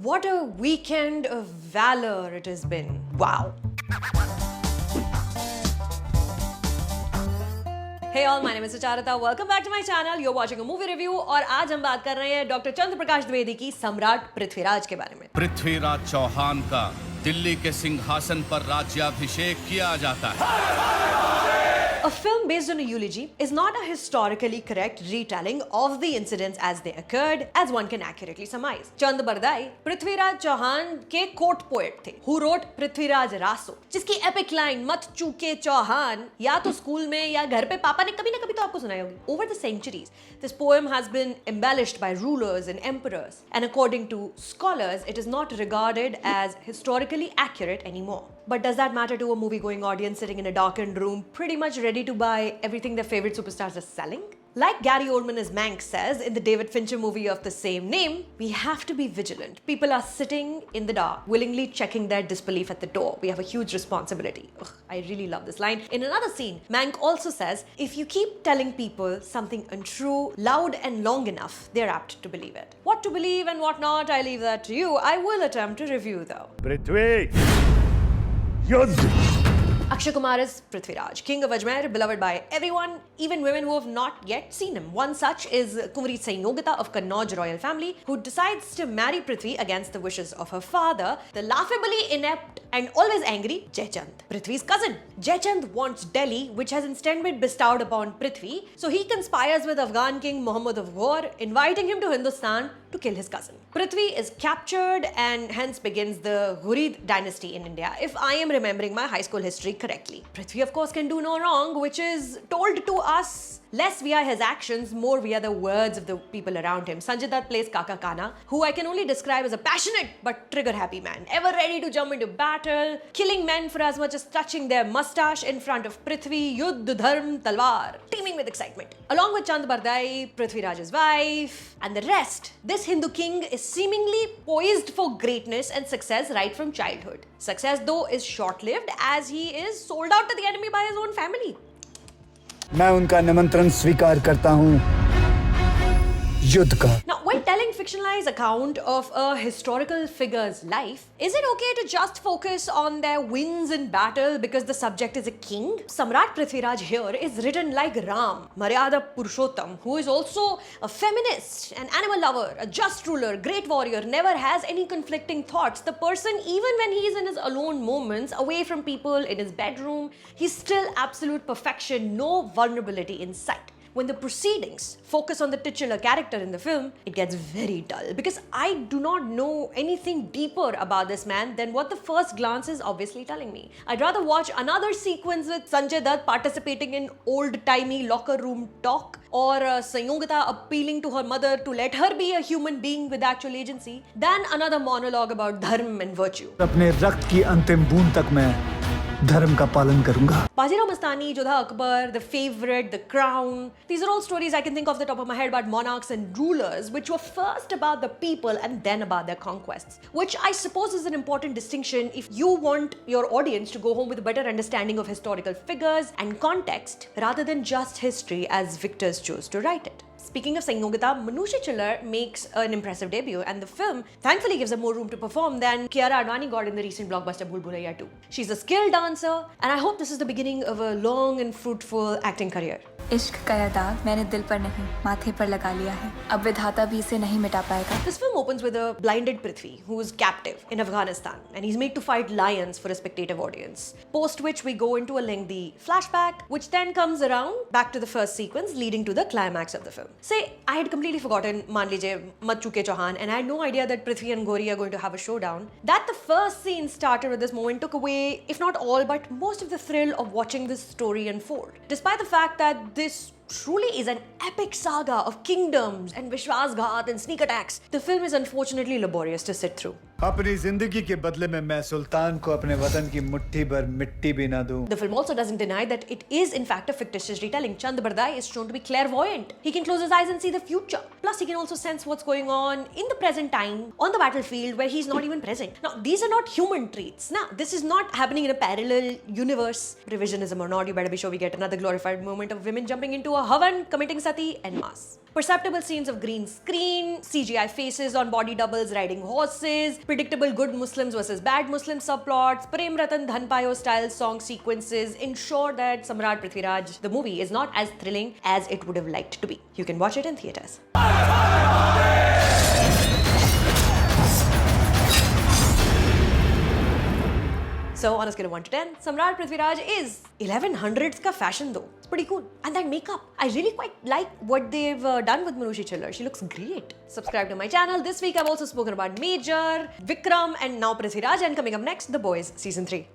What a weekend of valor it has been. Wow. Hey all, my name is Sucharita. Welcome back to my channel. You're watching a movie review और आज हम बात कर रहे हैं doctor चंद्र प्रकाश द्विवेदी की सम्राट पृथ्वीराज के बारे में। पृथ्वीराज चौहान का दिल्ली के सिंहासन पर राज्याभिषेक किया जाता है। A film based on a eulogy is not a historically correct retelling of the incidents as they occurred, as one can accurately surmise. चंद बरदाई पृथ्वीराज चौहान के कोर्ट पोएट थे, who wrote पृथ्वीराज रासो, जिसकी एपिक लाइन मत चूके चौहान या तो स्कूल में या घर पे पापा ने कभी ना कभी तो आपको सुनाई होगी. Over the centuries, this poem has been embellished by rulers and emperors, and according to scholars, it is not regarded as historically accurate anymore. But does that matter to a movie-going audience sitting in a darkened room, pretty much ready to buy everything their favorite superstars are selling? Like Gary Oldman as Mank says in the David Fincher movie of the same name, we have to be vigilant. People are sitting in the dark, willingly checking their disbelief at the door. We have a huge responsibility. Ugh, I really love this line. In another scene, Mank also says, if you keep telling people something untrue, loud and long enough, they're apt to believe it. What to believe and what not, I leave that to you. I will attempt to review though. पृथ्वी युद्ध। Akshay Kumar is Prithviraj, king of Ajmer, beloved by everyone, even women who have not yet seen him. One such is Kumari Sanyogita of Kannauj royal family, who decides to marry Prithvi against the wishes of her father, the laughably inept and always angry Jaichand, Prithvi's cousin. Jaichand wants Delhi, which has instead been bestowed upon Prithvi, so he conspires with Afghan king Muhammad of Ghor, inviting him to Hindustan to kill his cousin. Prithvi is captured and hence begins the Ghurid dynasty in India, if I am remembering my high school history correctly. Prithvi, of course, can do no wrong, which is told to us less via his actions, more via the words of the people around him. Sanjay Dutt plays Kaka Kana, who I can only describe as a passionate but trigger-happy man, ever ready to jump into battle, killing men for as much as touching their mustache in front of Prithvi, Yuddh, Dharm, Talwar, teeming with excitement. Along with Chand Bardai, Prithviraj's wife, and the rest, this Hindu king is seemingly poised for greatness and success right from childhood. Success, though, is short-lived as he is sold out to the enemy by his own family. मैं उनका निमंत्रण स्वीकार करता हूँ युद्ध का। Now, when telling fictionalized account of a historical figure's life, is it okay to just focus on their wins in battle because the subject is a king? Samrat Prithviraj here is written like Ram, Maryada Purushottam, who is also a feminist, an animal lover, a just ruler, great warrior, never has any conflicting thoughts. The person, even when he is in his alone moments, away from people, in his bedroom, he's still absolute perfection, no vulnerability in sight. When the proceedings focus on the titular character in the film, it gets very dull because I do not know anything deeper about this man than what the first glance is obviously telling me. I'd rather watch another sequence with Sanjay Dutt participating in old-timey locker room talk or Sanyogita appealing to her mother to let her be a human being with actual agency than another monologue about dharma and virtue. अपने रक्त की अंतिम बूंद तक मैं धर्म का पालन करूंगा। Bajirao Mastani, Jodha Akbar, The Favourite, The Crown. These are all stories I can think off the top of my head about monarchs and rulers, which were first about the people and then about their conquests. Which I suppose is an important distinction if you want your audience to go home with a better understanding of historical figures and context rather than just history as victors chose to write it. Speaking of Sanyogita, Manushi Chillar makes an impressive debut and the film thankfully gives her more room to perform than Kiara Advani got in the recent blockbuster Bhool Bhulaiya 2. She's a skilled dancer and I hope this is the beginning of a long and fruitful acting career. इश्क का यह दाग मैंने दिल पर नहीं माथे पर लगा लिया है अब विधाता भी इसे नहीं मिटा पाएगा. This film opens with a blinded Prithvi who is captive in Afghanistan and he's made to fight lions for a spectative audience. Post which we go into a lengthy flashback which then comes around back to the first sequence leading to the climax of the film. Say, I had completely forgotten मान लीजिए मत चूके Chauhan and I had no idea that Prithvi and Gauri are going to have a showdown. That the first scene started with this moment took away, if not all, but most of the thrill of watching this story unfold. Despite the fact that this truly is an epic saga of kingdoms and Vishwasghat and sneak attacks, the film is unfortunately laborious to sit through. अपनी जिंदगी के बदले में मैं सुल्तान को अपने वतन की मुट्ठी भर मिट्टी भी ना दूं। The film also doesn't deny that it is in fact a fictitious retelling. Chand Bardai is shown to be clairvoyant. He can close his eyes and see the future. Plus, he can also sense what's going on in the present time on the battlefield where he's not even present. Now, these are not human traits. Nah, this is not happening in a parallel universe. Revisionism or not, you better be sure we get another glorified moment of women jumping into a havan, committing sati, en masse. Perceptible scenes of green screen, CGI faces on body doubles riding horses, predictable good Muslims versus bad Muslim subplots, Prem Ratan Dhanpayo style song sequences ensure that Samrat Prithviraj, the movie, is not as thrilling as it would have liked to be. You can watch it in theatres. So on a scale of 1 to 10, Samrat Prithviraj is 1100s ka fashion though. It's pretty cool. And that makeup. I really quite like what they've done with Manushi Chillar. She looks great. Subscribe to my channel. This week I've also spoken about Major, Vikram and now Prithviraj, and coming up next, The Boys Season 3.